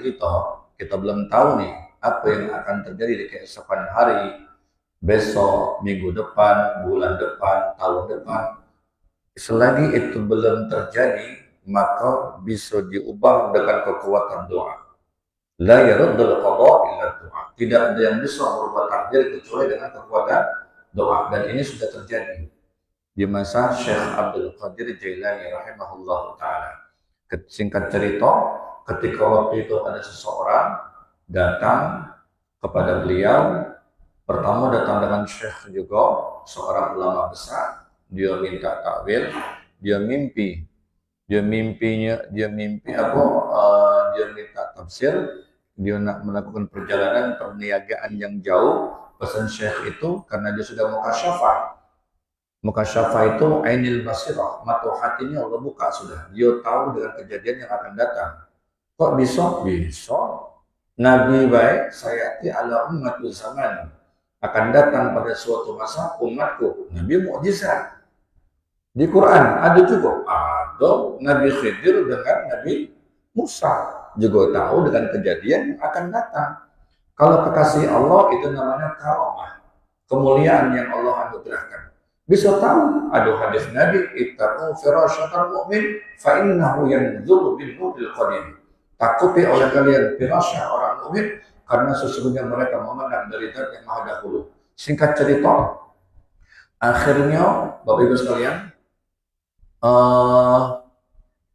kita belum tahu nih apa yang akan terjadi di keesokan hari, besok, minggu depan, bulan depan, tahun depan. Selagi itu belum terjadi, maka bisa diubah dengan kekuatan doa. La yaruddul qada illa doa. Tidak ada yang bisa merubah takdir kecuali dengan kekuatan doa. Dan ini sudah terjadi di masa Syekh Abdul Qadir Jailani rahimahullah ta'ala. Singkat cerita, ketika waktu itu ada seseorang datang kepada beliau. Pertama datang dengan Syekh juga, seorang ulama besar. Dia minta takwil, dia mimpi apa? Dia minta tafsir, dia nak melakukan perjalanan perniagaan yang jauh. Pesan Syekh itu karena dia sudah mukasyafah. Mukasyafah itu ainil basirah, mata hatinya Allah buka sudah. Dia tahu dengan kejadian yang akan datang. Kok bisa? Bisa. Nabi baik, sayati ala ummatul zaman. Akan datang pada suatu masa umatku. Nabi mukjizat. Di Quran ada juga. Ada Nabi Khidir dengan Nabi Musa. Juga tahu dengan kejadian yang akan datang. Kalau kekasih Allah itu namanya karamah. Kemuliaan yang Allah anugerahkan. Bisa tahu ada hadis Nabi ittaqu firasyatal mu'min fa innahu yanzuru bil nuril qadim. Takuti oleh kalian firasyah orang mukmin karena sesungguhnya mereka memandang dari zat yang maha dahulu. Singkat cerita, akhirnya Bapak Ibu sekalian,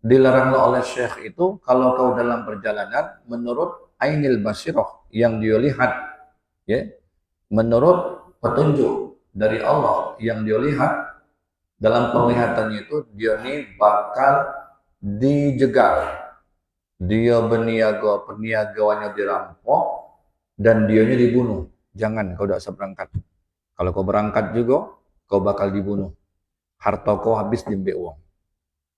dilaranglah oleh Syekh itu kalau kau dalam perjalanan menurut ainil basirah yang dia lihat, ya, menurut petunjuk dari Allah yang dia lihat, dalam penglihatannya itu dia ini bakal dijegal, dia berniaga, perniagaannya dirampok dan dianya dibunuh. Jangan kau tidak usah berangkat. Kalau kau berangkat juga, kau bakal dibunuh. Harta kau habis diambil uang.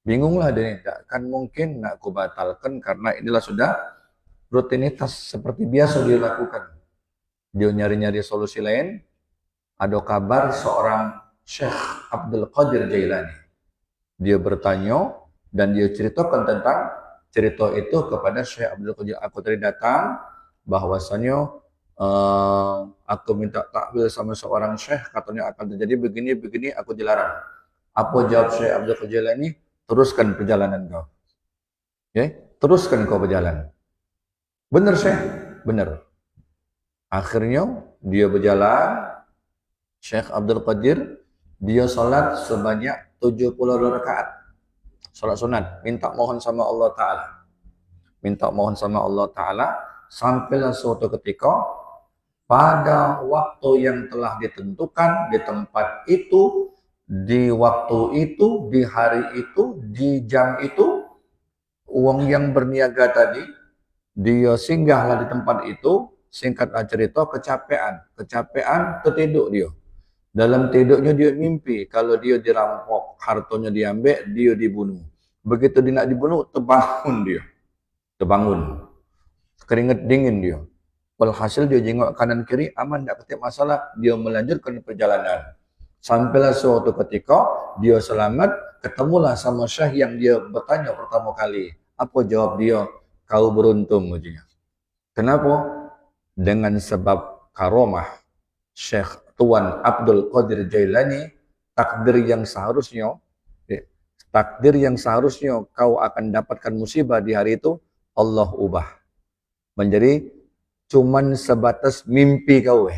Bingunglah dia, tidak akan mungkin nak kau batalkan karena inilah sudah rutinitas seperti biasa dia lakukan. Dia nyari-nyari solusi lain. Ada kabar seorang Syekh Abdul Qadir Jailani. Dia bertanya dan dia ceritakan tentang cerita itu kepada Syekh Abdul Qadir. Aku tadi datang bahwasanya aku minta takwil sama seorang syekh, katanya akan terjadi begini-begini, aku dilarang. Apa jawab Syekh Abdul Qadir Jailani? Teruskan perjalanan kau. Ya, teruskan kau berjalan. Benar Syekh, benar. Akhirnya dia berjalan, Syekh Abdul Qadir, dia salat sebanyak 72 rakaat. Salat sunat, minta mohon sama Allah Ta'ala. Minta mohon sama Allah Ta'ala, sampailah suatu ketika, pada waktu yang telah ditentukan, di tempat itu, di waktu itu, di hari itu, di jam itu, uang yang berniaga tadi, dia singgahlah di tempat itu, singkatlah cerita, kecapean, tertidur dia. Dalam tidurnya dia mimpi, kalau dia dirampok, hartanya diambil, dia dibunuh. Begitu dia nak dibunuh, terbangun, keringat dingin dia. Walhasil dia jengok kanan kiri, aman, tak ketik masalah, dia melanjutkan perjalanan. Sampailah suatu ketika, dia selamat, ketemulah sama Syekh yang dia bertanya pertama kali. Apa jawab dia? Kau beruntung, ujinya. Kenapa? Dengan sebab karomah Syekh Tuan Abdul Qadir Jailani, takdir yang seharusnya kau akan dapatkan musibah di hari itu, Allah ubah menjadi cuman sebatas mimpi kau.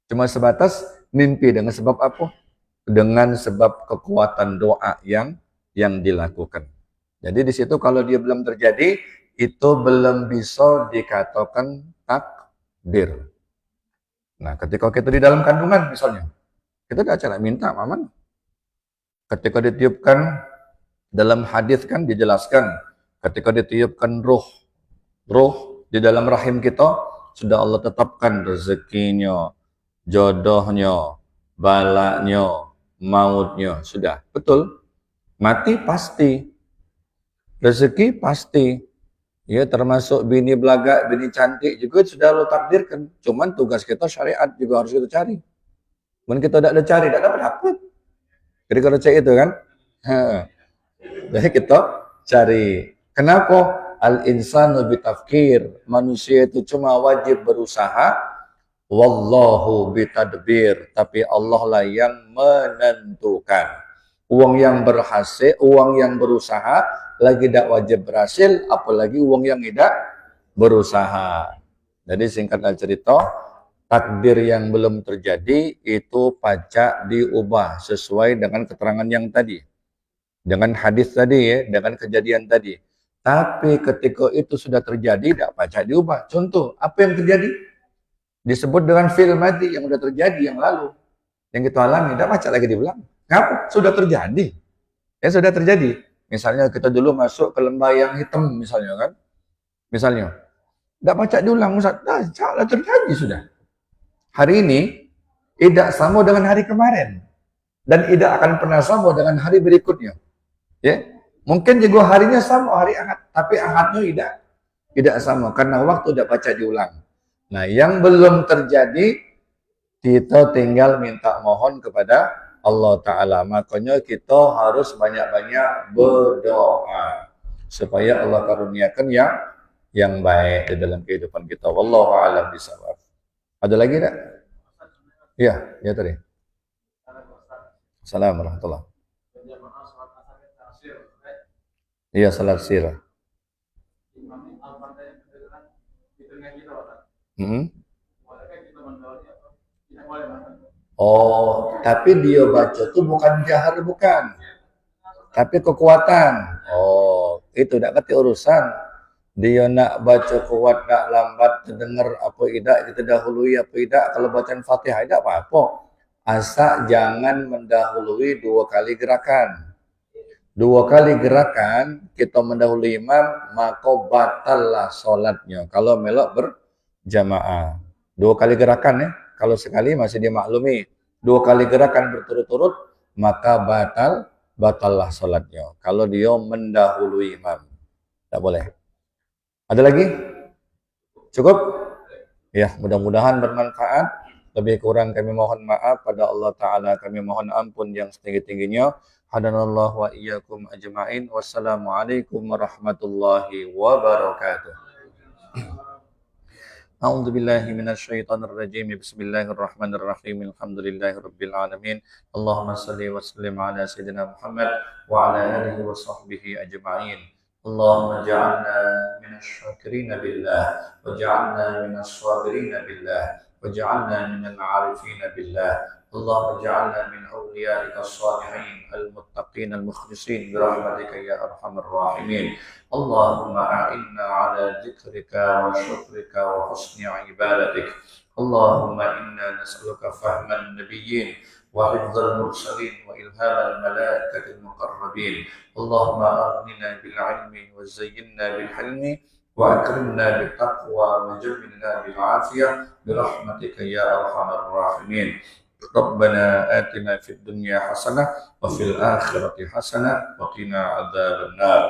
Cuma sebatas mimpi. Dengan sebab apa? Dengan sebab kekuatan doa yang dilakukan. Jadi di situ kalau dia belum terjadi, itu belum bisa dikatakan takdir. Nah, ketika kita di dalam kandungan misalnya, kita tidak cara minta, Maman. Ketika ditiupkan, dalam hadis kan dijelaskan, ketika ditiupkan ruh di dalam rahim kita, sudah Allah tetapkan rezekinya, jodohnya, balanya, mautnya, sudah. Betul. Mati pasti. Rezeki pasti. Ya, termasuk bini belaga, bini cantik juga sudah Allah takdirkan. Cuman tugas kita syariat juga harus kita cari. Mungkin kita tidak ada cari, tidak dapat. Jadi kalau cek itu kan, jadi kita cari. Kenapa? Al-insanu bitafkir. Manusia itu cuma wajib berusaha. Wallahu bitadbir. Tapi Allah lah yang menentukan. Uang yang berhasil, uang yang berusaha, lagi tidak wajib berhasil, apalagi uang yang tidak berusaha. Jadi singkatnya cerita, takdir yang belum terjadi itu pacak diubah sesuai dengan keterangan yang tadi. Dengan hadis tadi ya, dengan kejadian tadi. Tapi ketika itu sudah terjadi, tidak pacak diubah. Contoh, apa yang terjadi? Disebut dengan film mati yang sudah terjadi yang lalu. Yang kita alami, tidak pacak lagi diulang. Kenapa? Sudah terjadi. Ya sudah terjadi. Misalnya kita dulu masuk ke lembah yang hitam misalnya kan. Misalnya. Tidak pacak diulang. Sudah terjadi sudah. Hari ini tidak sama dengan hari kemarin. Dan tidak akan pernah sama dengan hari berikutnya. Ya, mungkin juga harinya sama, hari Ahad. Tapi Ahadnya tidak sama. Karena waktu tidak pacak diulang. Nah, yang belum terjadi, kita tinggal minta mohon kepada Allah Ta'ala. Makanya kita harus banyak-banyak berdoa supaya Allah karuniakan yang baik di dalam kehidupan kita. Wallahu a'lam bishawab. Ada lagi tak? Iya, ya tadi. Assalamualaikum warahmatullahi. Iya, salat sirah. Oh, tapi dia baca itu bukan jahar, bukan. Tapi kekuatan. Oh, itu tidak ngerti urusan. Dia nak baca kuat, nak lambat, terdengar apa tidak, kita dahului apa tidak. Kalau bacaan Fatihah tidak apa-apa. Asal jangan mendahului 2 kali gerakan. 2 kali gerakan, kita mendahului imam, maka batallah sholatnya. Kalau melok berjamaah. 2 kali gerakan ya. Kalau sekali masih dimaklumi. 2 kali gerakan berturut-turut, maka batallah sholatnya. Kalau dia mendahului imam. Tak boleh. Ada lagi? Cukup? Ya, mudah-mudahan bermanfaat. Lebih kurang kami mohon maaf pada Allah Ta'ala. Kami mohon ampun yang setinggi-tingginya. Hadanallahu wa iyyakum ajma'in. Wassalamualaikum warahmatullahi wabarakatuh. A'udzu billahi minasyaitonir rajim. Bismillahirrahmanirrahim. Alhamdulillahirabbil alamin. Allahumma shalli wa sallim ala sayyidina Muhammad wa ala alihi wa sahbihi ajma'in. اللهم اجعلنا من الشاكرين بالله، واجعلنا من الصابرين بالله، واجعلنا من العارفين بالله. اللهم اجعلنا من أوليائك الصالحين المتقين المخلصين برحمتك يا أرحم الراحمين. اللهم أعنا على ذكرك وشكرك وحسن عبادتك. اللهم إنا نسألك فهم النبيين وحفظ المرسلين وإلهام الملائكة المقربين. اللهم أغننا بالعلم وزينا بالحلم وأكرمنا بالتقوى وجملنا بالعافية برحمتك يا أرحم الراحمين. ربنا آتنا في الدنيا حسنة وفي الآخرة حسنة وقنا عذاب النار.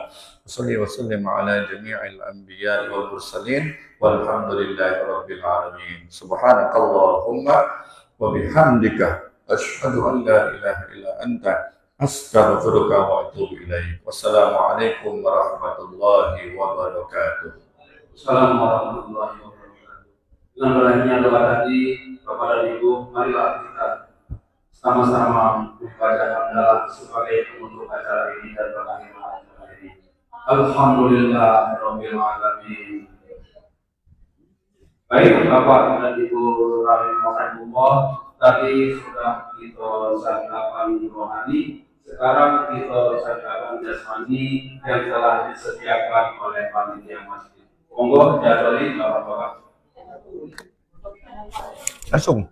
وصلي وسلم على جميع الأنبياء والمرسلين والحمد لله رب العالمين. سبحانك اللهم وبحمدك أشهد أن لا إله إلا أنت أستغفرك وأتوب إليك. والسلام عليكم ورحمة الله وبركاته. Assalamualaikum warahmatullahi wabarakatuh. Dengan berakhirnya doa tadi, Bapak dan Ibu, marilah kita sama-sama membaca hamdalah sebagai penutup acara ini dan berakhir acara ini. Alhamdulillahirabbil alamin. Baik Bapak dan Ibu rahimakumullah, tadi sudah kita sanggapan rohani, sekarang kita sanggapan jasmani yang telah disediakan oleh panitia masjid. Monggo jadwali Bapak-bapak. Langsung.